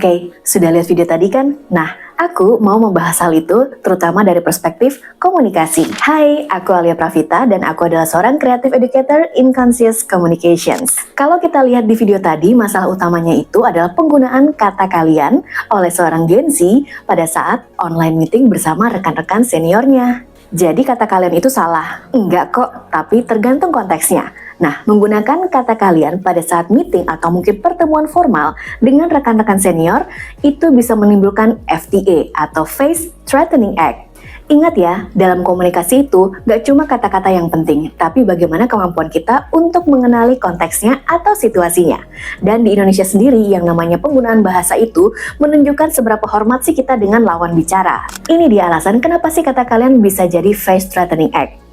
Oke, sudah lihat video tadi kan? Nah, aku mau membahas hal itu terutama dari perspektif komunikasi. Hai, aku Alia Pravita dan aku adalah seorang creative educator in conscious communications. Kalau kita lihat di video tadi, masalah utamanya itu adalah penggunaan kata kalian oleh seorang Gen Z pada saat online meeting bersama rekan-rekan seniornya. Jadi kata kalian itu salah? Enggak kok, tapi tergantung konteksnya. Nah, menggunakan kata kalian pada saat meeting atau mungkin pertemuan formal dengan rekan-rekan senior itu bisa menimbulkan FTA atau Face Threatening Act. Ingat ya, dalam komunikasi itu gak cuma kata-kata yang penting, tapi bagaimana kemampuan kita untuk mengenali konteksnya atau situasinya. Dan di Indonesia sendiri yang namanya penggunaan bahasa itu menunjukkan seberapa hormat sih kita dengan lawan bicara. Ini dia alasan kenapa sih kata kalian bisa jadi Face Threatening Act.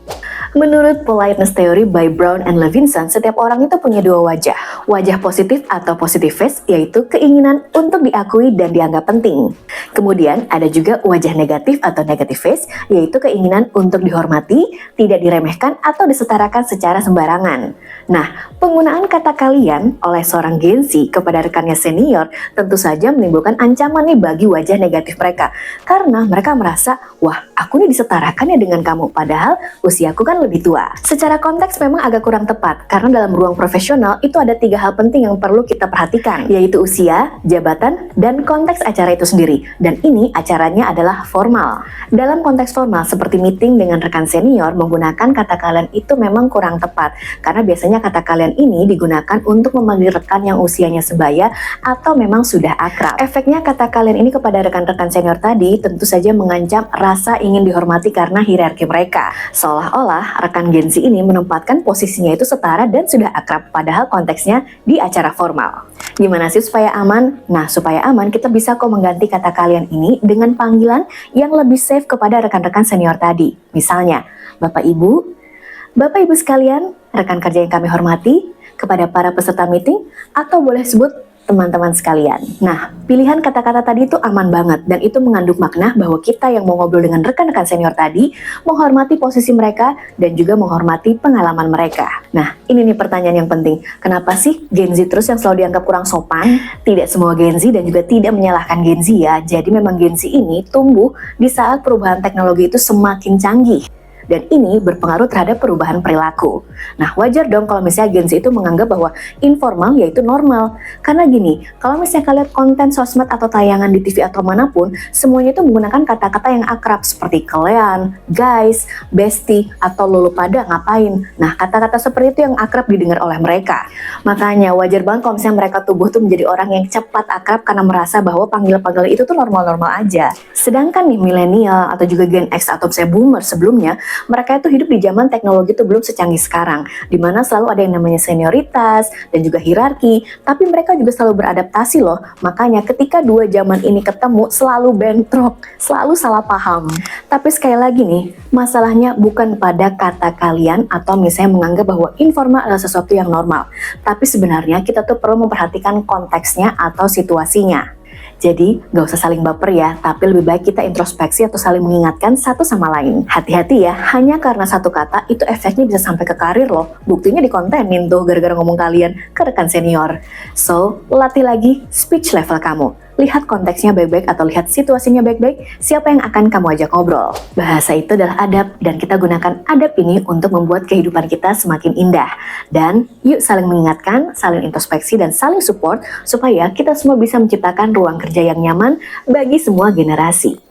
Menurut Politeness Theory by Brown and Levinson, setiap orang itu punya dua wajah. Wajah positif atau positive face, yaitu keinginan untuk diakui dan dianggap penting. Kemudian ada juga wajah negatif atau negative face, yaitu keinginan untuk dihormati, tidak diremehkan atau disetarakan secara sembarangan. Nah, penggunaan kata kalian oleh seorang Gen Z kepada rekannya senior tentu saja menimbulkan ancaman nih bagi wajah negatif mereka. Karena mereka merasa, wah aku nih disetarakan ya dengan kamu, padahal usiaku kan lebih tua. Secara konteks memang agak kurang tepat, karena dalam ruang profesional itu ada 3 hal penting yang perlu kita perhatikan, yaitu usia, jabatan, dan konteks acara itu sendiri. Dan ini acaranya adalah formal. Dalam konteks formal seperti meeting dengan rekan senior, menggunakan kata kalian itu memang kurang tepat, karena biasanya kata kalian ini digunakan untuk memanggil rekan yang usianya sebaya atau memang sudah akrab. Efeknya kata kalian ini kepada rekan-rekan senior tadi tentu saja mengancam rasa ingin dihormati karena hierarki mereka. Seolah-olah rekan Gen Z ini menempatkan posisinya itu setara dan sudah akrab, padahal konteksnya di acara formal. Gimana sih supaya aman? Nah, supaya aman kita bisa kok mengganti kata kalian ini dengan panggilan yang lebih safe kepada rekan-rekan senior tadi. Misalnya, Bapak Ibu sekalian, rekan kerja yang kami hormati, kepada para peserta meeting, atau boleh sebut teman-teman sekalian. Nah, pilihan kata-kata tadi itu aman banget dan itu mengandung makna bahwa kita yang mau ngobrol dengan rekan-rekan senior tadi menghormati posisi mereka dan juga menghormati pengalaman mereka. Nah, ini nih pertanyaan yang penting. Kenapa sih Gen Z terus yang selalu dianggap kurang sopan? Tidak semua Gen Z dan juga tidak menyalahkan Gen Z ya. Jadi memang Gen Z ini tumbuh di saat perubahan teknologi itu semakin canggih. Dan ini berpengaruh terhadap perubahan perilaku. Nah, wajar dong kalau misalnya Gen Z itu menganggap bahwa informal yaitu normal. Karena gini, kalau misalnya kalian konten sosmed atau tayangan di TV atau manapun, semuanya itu menggunakan kata-kata yang akrab seperti kalian, guys, bestie, atau lulu pada ngapain. Nah, kata-kata seperti itu yang akrab didengar oleh mereka. Makanya wajar banget kalau misalnya mereka tumbuh tuh menjadi orang yang cepat akrab karena merasa bahwa panggilan-panggilan itu tuh normal-normal aja. Sedangkan nih milenial atau juga Gen X atau misalnya boomer sebelumnya, mereka itu hidup di zaman teknologi itu belum secanggih sekarang, di mana selalu ada yang namanya senioritas dan juga hierarki, tapi mereka juga selalu beradaptasi loh. Makanya ketika dua zaman ini ketemu selalu bentrok, selalu salah paham. Tapi sekali lagi nih, masalahnya bukan pada kata kalian atau misalnya menganggap bahwa informal adalah sesuatu yang normal, tapi sebenarnya kita tuh perlu memperhatikan konteksnya atau situasinya. Jadi, gak usah saling baper ya, tapi lebih baik kita introspeksi atau saling mengingatkan satu sama lain. Hati-hati ya, hanya karena satu kata itu efeknya bisa sampai ke karir loh. Buktinya dikontenin tuh gara-gara ngomong kalian ke rekan senior. So, latih lagi speech level kamu. Lihat konteksnya baik-baik atau lihat situasinya baik-baik, siapa yang akan kamu ajak ngobrol. Bahasa itu adalah adab dan kita gunakan adab ini untuk membuat kehidupan kita semakin indah. Dan yuk saling mengingatkan, saling introspeksi dan saling support supaya kita semua bisa menciptakan ruang kerja yang nyaman bagi semua generasi.